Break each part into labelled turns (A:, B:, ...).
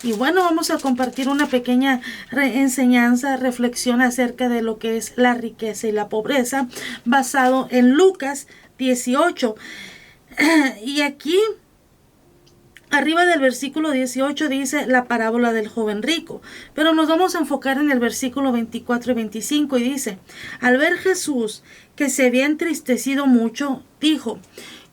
A: Y bueno, vamos a compartir una pequeña enseñanza, reflexión acerca de lo que es la riqueza y la pobreza, basado en Lucas 18. Y aquí, arriba del versículo 18 dice la parábola del joven rico, pero nos vamos a enfocar en el versículo 24 y 25 y dice: al ver Jesús que se había entristecido mucho, dijo: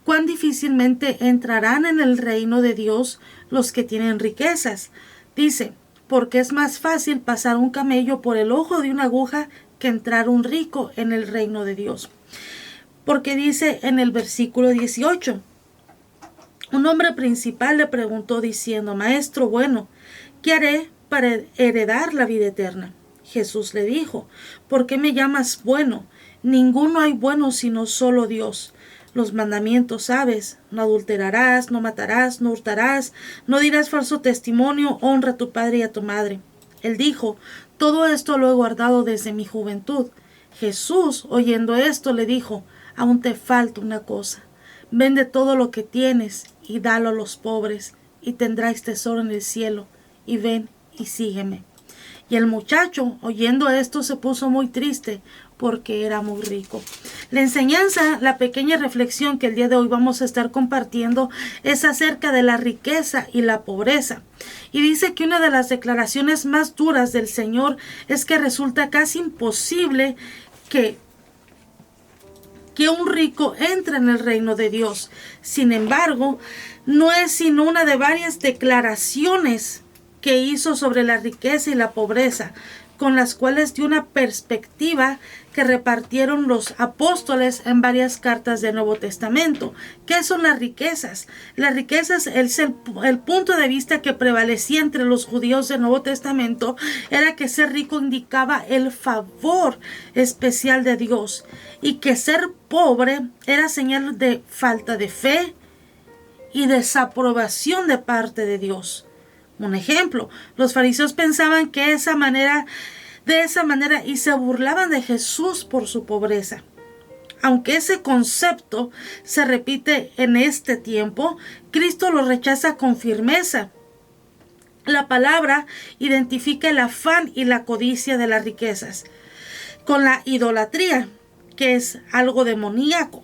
A: cuán difícilmente entrarán en el reino de Dios los que tienen riquezas. Dice: porque es más fácil pasar un camello por el ojo de una aguja que entrar un rico en el reino de Dios. Porque dice en el versículo 18: un hombre principal le preguntó diciendo: maestro bueno, ¿qué haré para heredar la vida eterna? Jesús le dijo: ¿por qué me llamas bueno? Ninguno hay bueno sino solo Dios. Los mandamientos sabes: no adulterarás, no matarás, no hurtarás, no dirás falso testimonio, honra a tu padre y a tu madre. Él dijo: todo esto lo he guardado desde mi juventud. Jesús, oyendo esto, le dijo: aún te falta una cosa. Vende todo lo que tienes y dalo a los pobres, y tendrás tesoro en el cielo. Y ven y sígueme. Y el muchacho, oyendo esto, se puso muy triste, porque era muy rico. La enseñanza, la pequeña reflexión que el día de hoy vamos a estar compartiendo es acerca de la riqueza y la pobreza. Y dice que una de las declaraciones más duras del Señor es que resulta casi imposible que un rico entre en el reino de Dios. Sin embargo, no es sino una de varias declaraciones que hizo sobre la riqueza y la pobreza, con las cuales dio una perspectiva que repartieron los apóstoles en varias cartas del Nuevo Testamento. ¿Qué son las riquezas? Las riquezas es el punto de vista que prevalecía entre los judíos del Nuevo Testamento, era que ser rico indicaba el favor especial de Dios, y que ser pobre era señal de falta de fe y desaprobación de parte de Dios. Un ejemplo: los fariseos pensaban que de esa manera y se burlaban de Jesús por su pobreza. Aunque ese concepto se repite en este tiempo, Cristo lo rechaza con firmeza. La palabra identifica el afán y la codicia de las riquezas con la idolatría, que es algo demoníaco.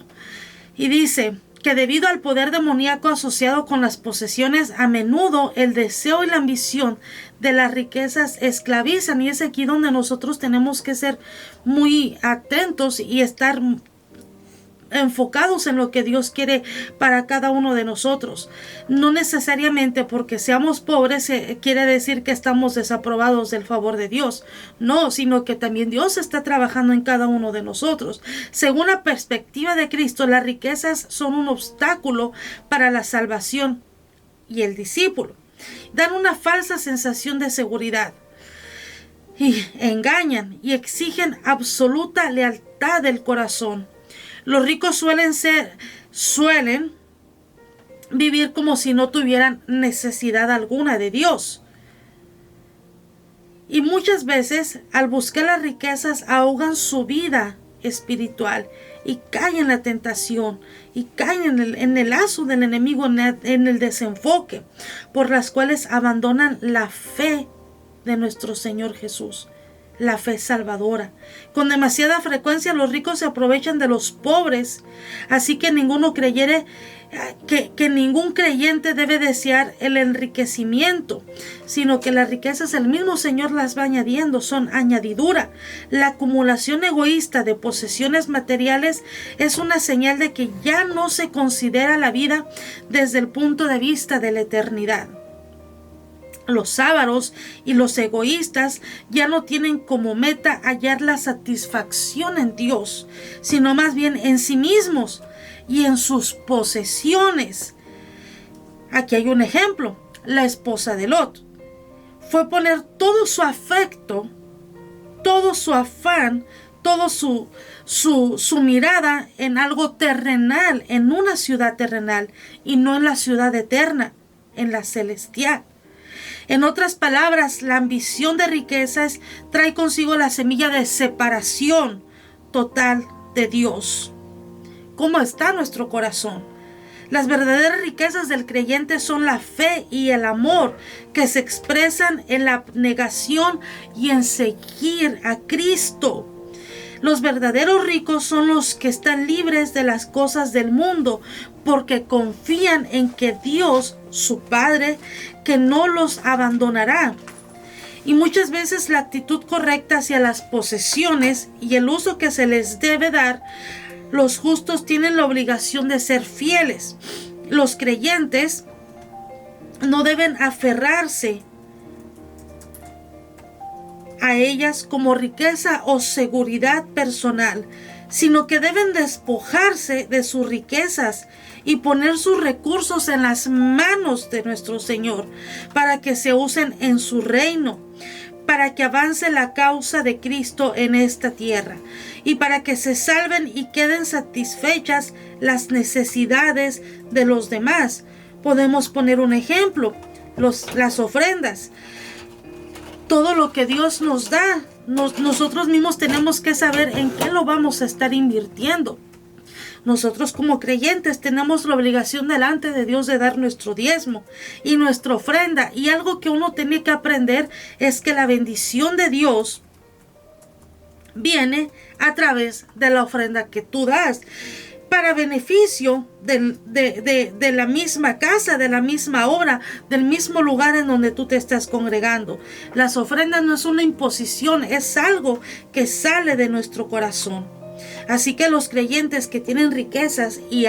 A: Y dice que debido al poder demoníaco asociado con las posesiones, a menudo el deseo y la ambición de las riquezas esclavizan, y es aquí donde nosotros tenemos que ser muy atentos y estar enfocados en lo que Dios quiere para cada uno de nosotros. No necesariamente porque seamos pobres quiere decir que estamos desaprobados del favor de Dios. No, sino que también Dios está trabajando en cada uno de nosotros. Según la perspectiva de Cristo, las riquezas son un obstáculo para la salvación y el discípulo. Dan una falsa sensación de seguridad y engañan y exigen absoluta lealtad del corazón. Los ricos suelen vivir como si no tuvieran necesidad alguna de Dios. Y muchas veces, al buscar las riquezas, ahogan su vida espiritual y caen en la tentación y caen en el lazo del enemigo, en el desenfoque, por las cuales abandonan la fe de nuestro Señor Jesús. La fe salvadora. Con demasiada frecuencia los ricos se aprovechan de los pobres, así que ningún creyente debe desear el enriquecimiento, sino que las riquezas el mismo Señor las va añadiendo, son añadidura. La acumulación egoísta de posesiones materiales es una señal de que ya no se considera la vida desde el punto de vista de la eternidad. Los ávaros y los egoístas ya no tienen como meta hallar la satisfacción en Dios, sino más bien en sí mismos y en sus posesiones. Aquí hay un ejemplo: la esposa de Lot. Fue poner todo su afecto, todo su afán, todo su mirada en algo terrenal, en una ciudad terrenal, y no en la ciudad eterna, en la celestial. En otras palabras, la ambición de riquezas trae consigo la semilla de separación total de Dios. ¿Cómo está nuestro corazón? Las verdaderas riquezas del creyente son la fe y el amor que se expresan en la abnegación y en seguir a Cristo. Los verdaderos ricos son los que están libres de las cosas del mundo porque confían en que Dios, su Padre, que no los abandonará. Y muchas veces la actitud correcta hacia las posesiones y el uso que se les debe dar, los justos tienen la obligación de ser fieles. Los creyentes no deben aferrarse a ellas como riqueza o seguridad personal, sino que deben despojarse de sus riquezas y poner sus recursos en las manos de nuestro Señor para que se usen en su reino, para que avance la causa de Cristo en esta tierra y para que se salven y queden satisfechas las necesidades de los demás. Podemos poner un ejemplo, las ofrendas. Todo lo que Dios nos da, nosotros mismos tenemos que saber en qué lo vamos a estar invirtiendo. Nosotros como creyentes tenemos la obligación delante de Dios de dar nuestro diezmo y nuestra ofrenda. Y algo que uno tiene que aprender es que la bendición de Dios viene a través de la ofrenda que tú das, para beneficio de la misma casa, de la misma obra, del mismo lugar en donde tú te estás congregando. Las ofrendas no es una imposición, es algo que sale de nuestro corazón. Así que los creyentes que tienen riquezas y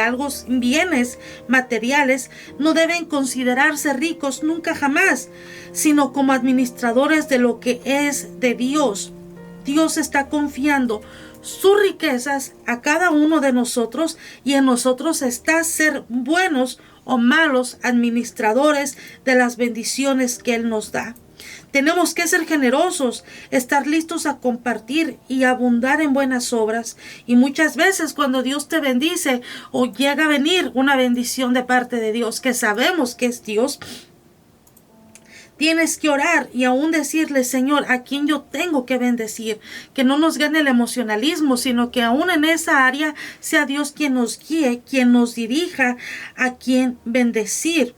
A: bienes materiales no deben considerarse ricos nunca jamás, sino como administradores de lo que es de Dios. Dios está confiando sus riquezas a cada uno de nosotros y en nosotros está ser buenos o malos administradores de las bendiciones que Él nos da. Tenemos que ser generosos, estar listos a compartir y abundar en buenas obras. Y muchas veces cuando Dios te bendice o llega a venir una bendición de parte de Dios, que sabemos que es Dios, tienes que orar y aún decirle, Señor, a quién yo tengo que bendecir. Que no nos gane el emocionalismo, sino que aún en esa área sea Dios quien nos guíe, quien nos dirija a quién bendecir,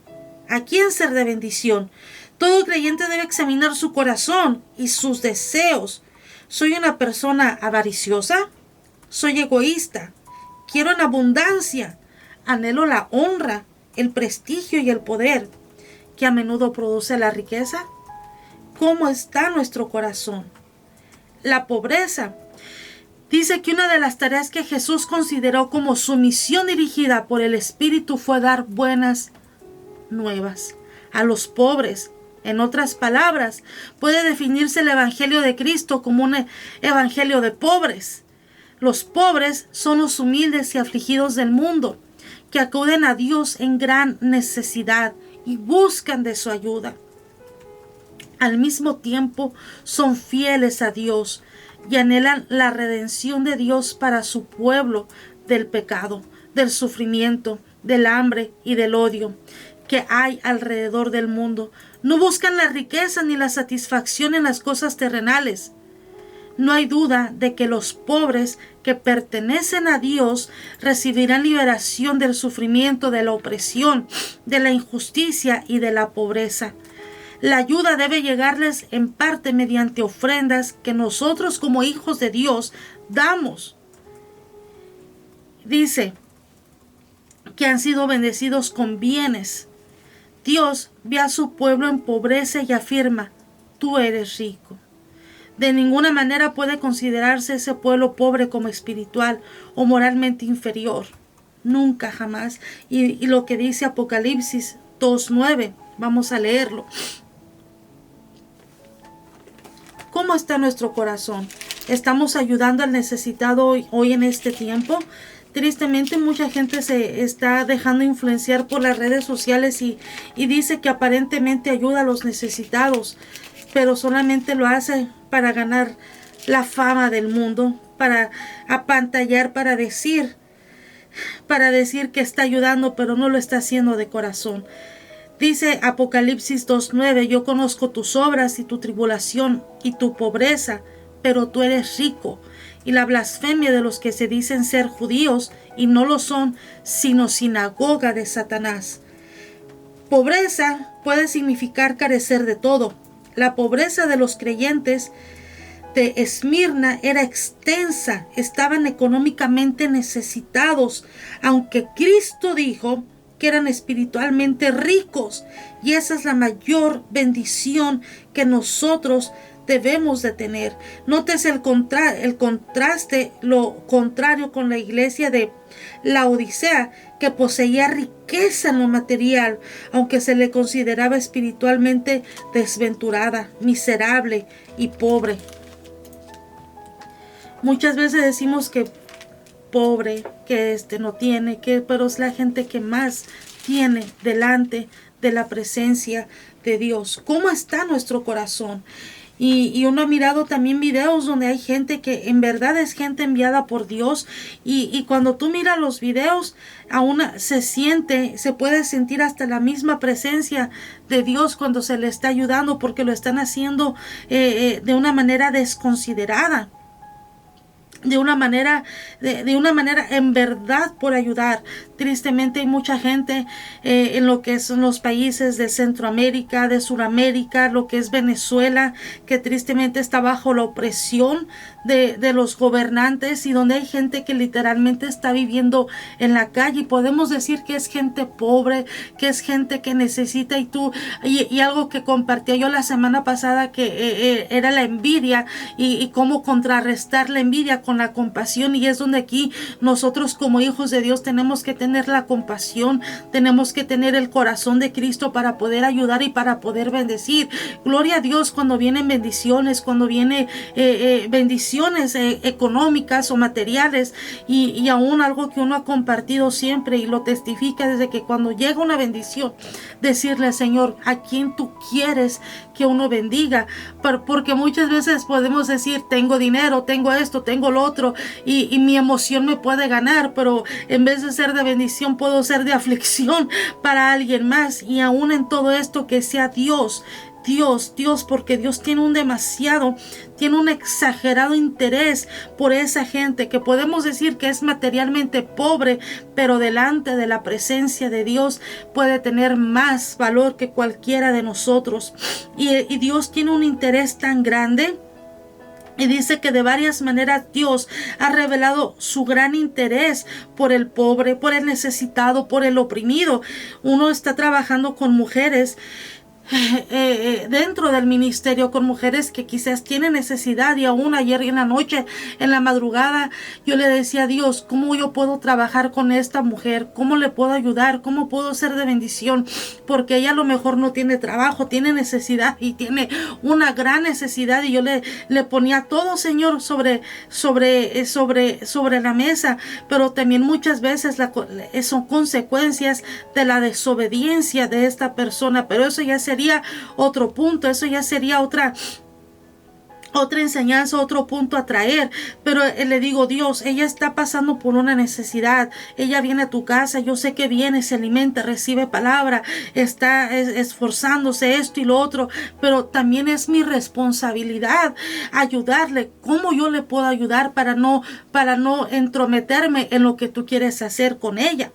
A: a quién ser de bendición. Todo creyente debe examinar su corazón y sus deseos. ¿Soy una persona avariciosa? ¿Soy egoísta? ¿Quiero en abundancia? ¿Anhelo la honra, el prestigio y el poder que a menudo produce la riqueza? ¿Cómo está nuestro corazón? La pobreza. Dice que una de las tareas que Jesús consideró como su misión dirigida por el Espíritu fue dar buenas nuevas a los pobres. En otras palabras, puede definirse el Evangelio de Cristo como un evangelio de pobres. Los pobres son los humildes y afligidos del mundo, que acuden a Dios en gran necesidad y buscan de su ayuda. Al mismo tiempo, son fieles a Dios y anhelan la redención de Dios para su pueblo del pecado, del sufrimiento, del hambre y del odio que hay alrededor del mundo. No buscan la riqueza ni la satisfacción en las cosas terrenales. No hay duda de que los pobres que pertenecen a Dios recibirán liberación del sufrimiento, de la opresión, de la injusticia y de la pobreza. La ayuda debe llegarles en parte mediante ofrendas que nosotros como hijos de Dios damos. Dice que han sido bendecidos con bienes. Dios ve a su pueblo en pobreza y afirma, tú eres rico. De ninguna manera puede considerarse ese pueblo pobre como espiritual o moralmente inferior. Nunca, jamás. Y lo que dice Apocalipsis 2:9, vamos a leerlo. ¿Cómo está nuestro corazón? ¿Estamos ayudando al necesitado hoy en este tiempo? Tristemente, mucha gente se está dejando influenciar por las redes sociales y dice que aparentemente ayuda a los necesitados, pero solamente lo hace para ganar la fama del mundo, para apantallar, para decir que está ayudando, pero no lo está haciendo de corazón. Dice Apocalipsis 2:9, yo conozco tus obras y tu tribulación y tu pobreza, pero tú eres rico. y la blasfemia de los que se dicen ser judíos y no lo son, sino sinagoga de Satanás. Pobreza puede significar carecer de todo. La pobreza de los creyentes de Esmirna era extensa, estaban económicamente necesitados, aunque Cristo dijo que eran espiritualmente ricos, y esa es la mayor bendición que nosotros debemos de tener. Notes el contraste, lo contrario con la iglesia de Laodicea, que poseía riqueza en lo material, aunque se le consideraba espiritualmente desventurada, miserable y pobre. Muchas veces decimos que pobre, que no tiene, pero es la gente que más tiene delante de la presencia de Dios. ¿Cómo está nuestro corazón? Y uno ha mirado también videos donde hay gente que en verdad es gente enviada por Dios, y cuando tú miras los videos, aún se puede sentir hasta la misma presencia de Dios cuando se le está ayudando, porque lo están haciendo de una manera desconsiderada. De una manera en verdad por ayudar. Tristemente hay mucha gente en lo que son los países de Centroamérica, de Suramérica, lo que es Venezuela, que tristemente está bajo la opresión de los gobernantes, y donde hay gente que literalmente está viviendo en la calle, y podemos decir que es gente pobre, que es gente que necesita. Y algo que compartía yo la semana pasada, que era la envidia, y cómo contrarrestar la envidia con la compasión. Y es donde aquí nosotros como hijos de Dios tenemos que tener la compasión, tenemos que tener el corazón de Cristo para poder ayudar y para poder bendecir. Gloria a Dios cuando vienen bendiciones, cuando viene bendiciones económicas o materiales, y aún algo que uno ha compartido siempre y lo testifica desde que cuando llega una bendición, decirle al Señor a quién tú quieres que uno bendiga, porque muchas veces podemos decir tengo dinero, tengo esto, tengo lo otro, y mi emoción me puede ganar, pero en vez de ser de bendición puedo ser de aflicción para alguien más. Y aún en todo esto, que sea Dios, porque Dios tiene un exagerado interés por esa gente que podemos decir que es materialmente pobre, pero delante de la presencia de Dios puede tener más valor que cualquiera de nosotros. Y Dios tiene un interés tan grande. Y dice que de varias maneras Dios ha revelado su gran interés por el pobre, por el necesitado, por el oprimido. Uno está trabajando con mujeres dentro del ministerio, con mujeres que quizás tienen necesidad, y aún ayer en la noche, en la madrugada, yo le decía a Dios, ¿cómo yo puedo trabajar con esta mujer? ¿Cómo le puedo ayudar? ¿Cómo puedo ser de bendición? Porque ella a lo mejor no tiene trabajo, tiene necesidad, y tiene una gran necesidad, y yo le ponía todo, Señor, sobre la mesa. Pero también muchas veces son consecuencias de la desobediencia de esta persona, pero eso ya sería otro punto, eso ya sería otra enseñanza, otro punto a traer. Pero le digo, Dios, ella está pasando por una necesidad, ella viene a tu casa, yo sé que viene, se alimenta, recibe palabra, está esforzándose esto y lo otro, pero también es mi responsabilidad ayudarle. ¿Cómo yo le puedo ayudar para no entrometerme en lo que tú quieres hacer con ella?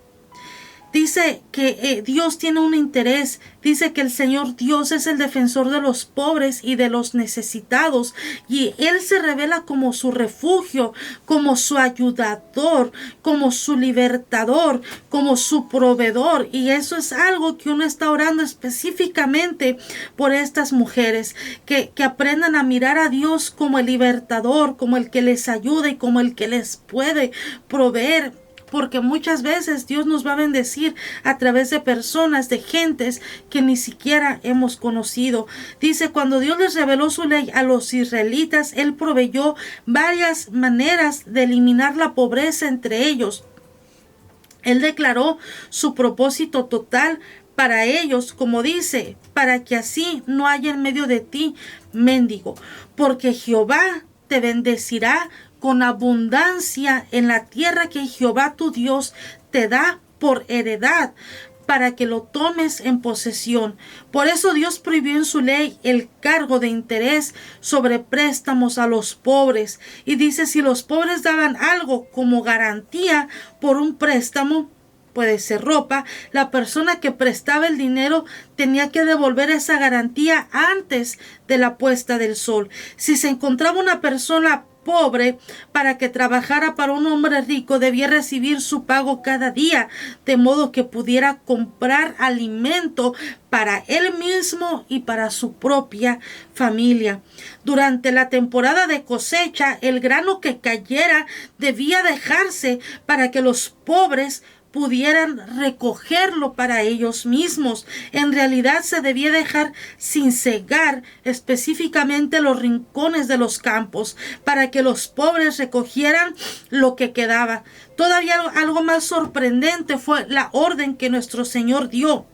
A: Dice que Dios tiene un interés. Dice que el Señor Dios es el defensor de los pobres y de los necesitados. Y Él se revela como su refugio, como su ayudador, como su libertador, como su proveedor. Y eso es algo que uno está orando específicamente por estas mujeres. Que aprendan a mirar a Dios como el libertador, como el que les ayuda y como el que les puede proveer. Porque muchas veces Dios nos va a bendecir a través de personas, de gentes que ni siquiera hemos conocido. Dice, cuando Dios les reveló su ley a los israelitas, Él proveyó varias maneras de eliminar la pobreza entre ellos. Él declaró su propósito total para ellos, como dice, para que así no haya en medio de ti mendigo, porque Jehová te bendecirá con abundancia en la tierra que Jehová tu Dios te da por heredad. para que lo tomes en posesión. Por eso Dios prohibió en su ley el cargo de interés sobre préstamos a los pobres. Y dice, si los pobres daban algo como garantía por un préstamo, puede ser ropa, la persona que prestaba el dinero tenía que devolver esa garantía antes de la puesta del sol. Si se encontraba una persona pobre para que trabajara para un hombre rico, debía recibir su pago cada día, de modo que pudiera comprar alimento para él mismo y para su propia familia. Durante la temporada de cosecha, el grano que cayera debía dejarse para que los pobres pudieran recogerlo para ellos mismos. En realidad se debía dejar sin cegar específicamente los rincones de los campos para que los pobres recogieran lo que quedaba. Todavía algo más sorprendente fue la orden que nuestro Señor dio,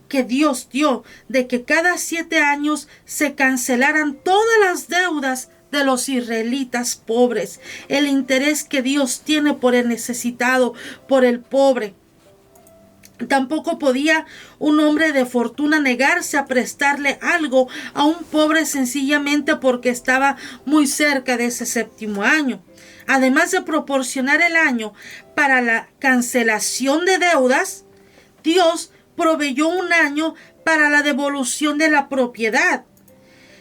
A: que Dios dio, de que cada 7 años se cancelaran todas las deudas de los israelitas pobres. El interés que Dios tiene por el necesitado, por el pobre. Tampoco podía un hombre de fortuna negarse a prestarle algo a un pobre sencillamente porque estaba muy cerca de ese 7º año. Además de proporcionar el año para la cancelación de deudas, Dios proveyó un año para la devolución de la propiedad,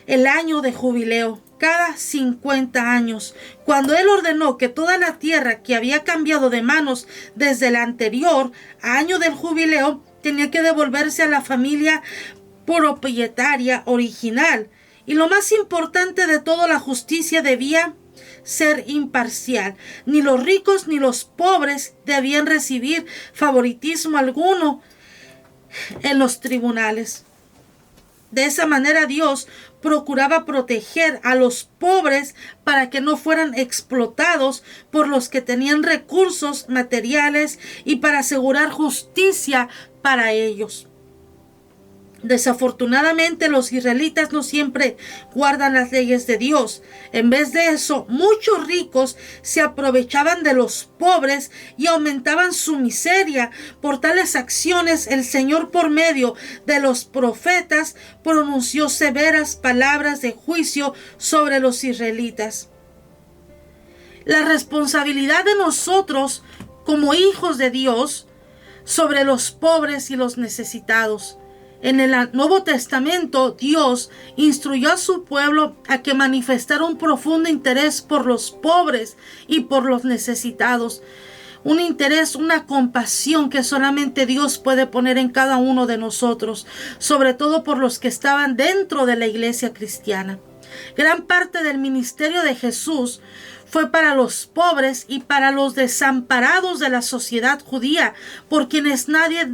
A: el año de jubileo, cada 50 años, cuando Él ordenó que toda la tierra que había cambiado de manos desde el anterior año del jubileo tenía que devolverse a la familia propietaria original. Y lo más importante de todo, la justicia debía ser imparcial. Ni los ricos ni los pobres debían recibir favoritismo alguno en los tribunales. De esa manera Dios procuraba proteger a los pobres para que no fueran explotados por los que tenían recursos materiales y para asegurar justicia para ellos. Desafortunadamente, los israelitas no siempre guardan las leyes de Dios. En vez de eso, muchos ricos se aprovechaban de los pobres y aumentaban su miseria. Por tales acciones, el Señor, por medio de los profetas, pronunció severas palabras de juicio sobre los israelitas. La responsabilidad de nosotros, como hijos de Dios, sobre los pobres y los necesitados. En el Nuevo Testamento, Dios instruyó a su pueblo a que manifestara un profundo interés por los pobres y por los necesitados. Un interés, una compasión que solamente Dios puede poner en cada uno de nosotros, sobre todo por los que estaban dentro de la iglesia cristiana. Gran parte del ministerio de Jesús fue para los pobres y para los desamparados de la sociedad judía, por quienes nadie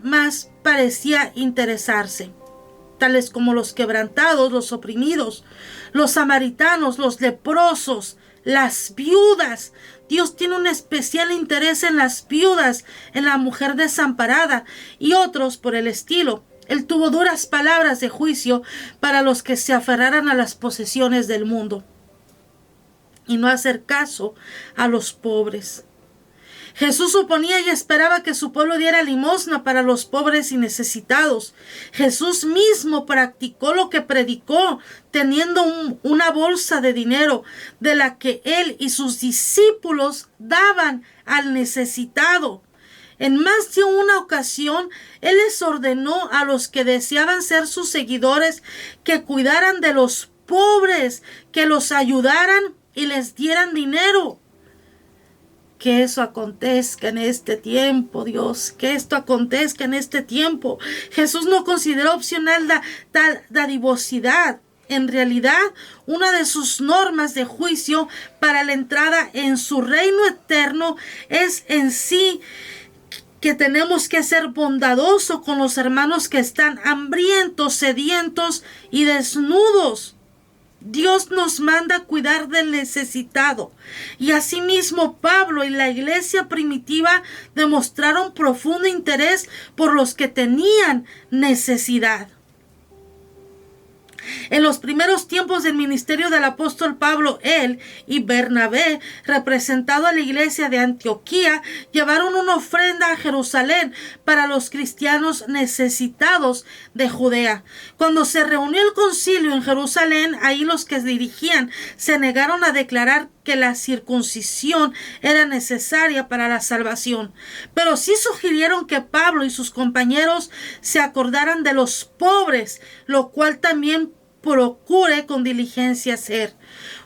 A: más parecía interesarse, tales como los quebrantados, los oprimidos, los samaritanos, los leprosos, las viudas. Dios tiene un especial interés en las viudas, en la mujer desamparada y otros por el estilo. Él tuvo duras palabras de juicio para los que se aferraran a las posesiones del mundo y no hacer caso a los pobres. Jesús suponía y esperaba que su pueblo diera limosna para los pobres y necesitados. Jesús mismo practicó lo que predicó, teniendo una bolsa de dinero de la que él y sus discípulos daban al necesitado. En más de una ocasión, él les ordenó a los que deseaban ser sus seguidores que cuidaran de los pobres, que los ayudaran y les dieran dinero. Que eso acontezca en este tiempo, Dios, que esto acontezca en este tiempo. Jesús no consideró opcional tal dadivosidad. En realidad, una de sus normas de juicio para la entrada en su reino eterno es en sí que tenemos que ser bondadosos con los hermanos que están hambrientos, sedientos y desnudos. Dios nos manda a cuidar del necesitado. Y asimismo Pablo y la iglesia primitiva demostraron profundo interés por los que tenían necesidad. En los primeros tiempos del ministerio del apóstol Pablo, él y Bernabé, representado a la iglesia de Antioquía, llevaron una ofrenda a Jerusalén para los cristianos necesitados de Judea. Cuando se reunió el concilio en Jerusalén, ahí los que dirigían se negaron a declarar que la circuncisión era necesaria para la salvación, pero sí sugirieron que Pablo y sus compañeros se acordaran de los pobres, lo cual también procure con diligencia hacer.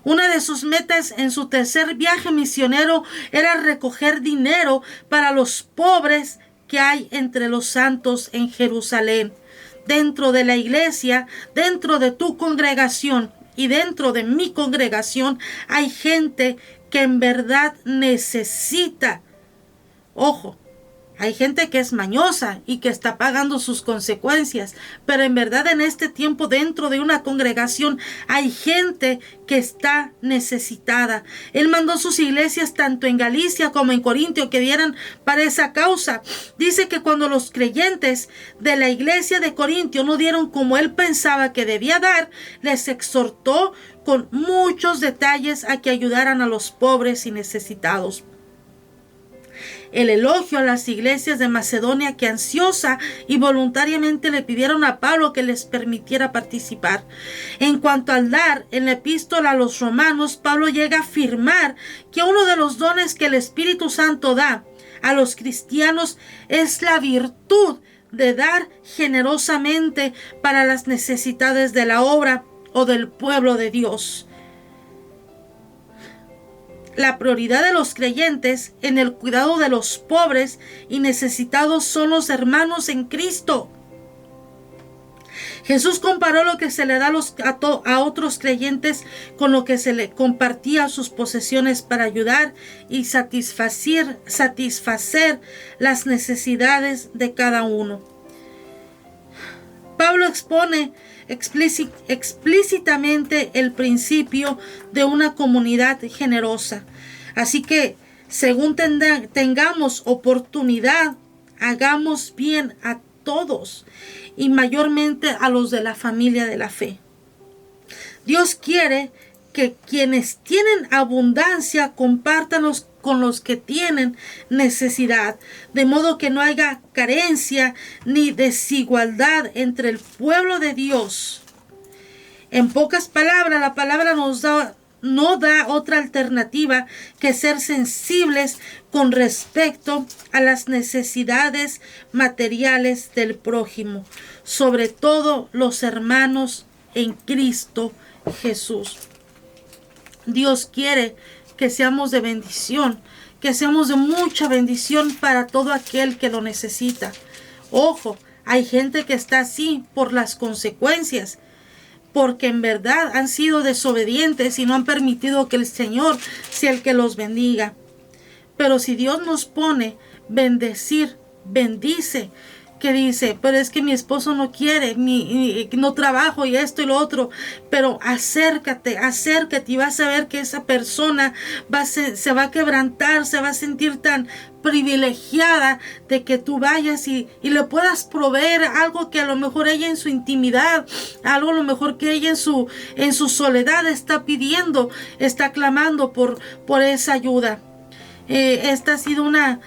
A: Una de sus metas en su tercer viaje misionero era recoger dinero para los pobres que hay entre los santos en Jerusalén. Dentro de la iglesia, dentro de tu congregación y dentro de mi congregación, hay gente que en verdad necesita. Ojo, hay gente que es mañosa y que está pagando sus consecuencias, pero en verdad en este tiempo dentro de una congregación hay gente que está necesitada. Él mandó sus iglesias tanto en Galicia como en Corintio que dieran para esa causa. Dice que cuando los creyentes de la iglesia de Corintio no dieron como él pensaba que debía dar, les exhortó con muchos detalles a que ayudaran a los pobres y necesitados. El elogio a las iglesias de Macedonia que ansiosa y voluntariamente le pidieron a Pablo que les permitiera participar. En cuanto al dar, en la epístola a los romanos, Pablo llega a afirmar que uno de los dones que el Espíritu Santo da a los cristianos es la virtud de dar generosamente para las necesidades de la obra o del pueblo de Dios. La prioridad de los creyentes en el cuidado de los pobres y necesitados son los hermanos en Cristo. Jesús comparó lo que se le da a otros creyentes con lo que se le compartía sus posesiones para ayudar y satisfacer las necesidades de cada uno. Pablo expone explícitamente el principio de una comunidad generosa. Así que, según tengamos oportunidad, hagamos bien a todos y mayormente a los de la familia de la fe. Dios quiere que quienes tienen abundancia compartan con los que tienen necesidad, de modo que no haya carencia ni desigualdad entre el pueblo de Dios. En pocas palabras, la palabra no da otra alternativa que ser sensibles con respecto a las necesidades materiales del prójimo, sobre todo los hermanos en Cristo Jesús. Dios quiere que seamos de bendición, que seamos de mucha bendición para todo aquel que lo necesita. Ojo, hay gente que está así por las consecuencias, porque en verdad han sido desobedientes y no han permitido que el Señor sea el que los bendiga. Pero si Dios nos pone bendecir, bendice. Que dice, pero es que mi esposo no quiere, no trabajo y esto y lo otro, pero acércate y vas a ver que esa persona se va a quebrantar, se va a sentir tan privilegiada de que tú vayas y le puedas proveer algo que a lo mejor ella en su intimidad, algo a lo mejor que ella en su soledad está pidiendo, está clamando por esa ayuda. Esta ha sido una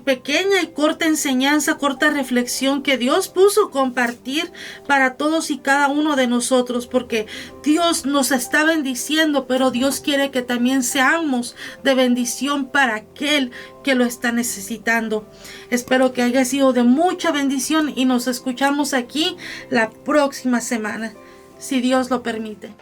A: pequeña y corta enseñanza, corta reflexión que Dios puso compartir para todos y cada uno de nosotros, porque Dios nos está bendiciendo, pero Dios quiere que también seamos de bendición para aquel que lo está necesitando. Espero que haya sido de mucha bendición y nos escuchamos aquí la próxima semana, si Dios lo permite.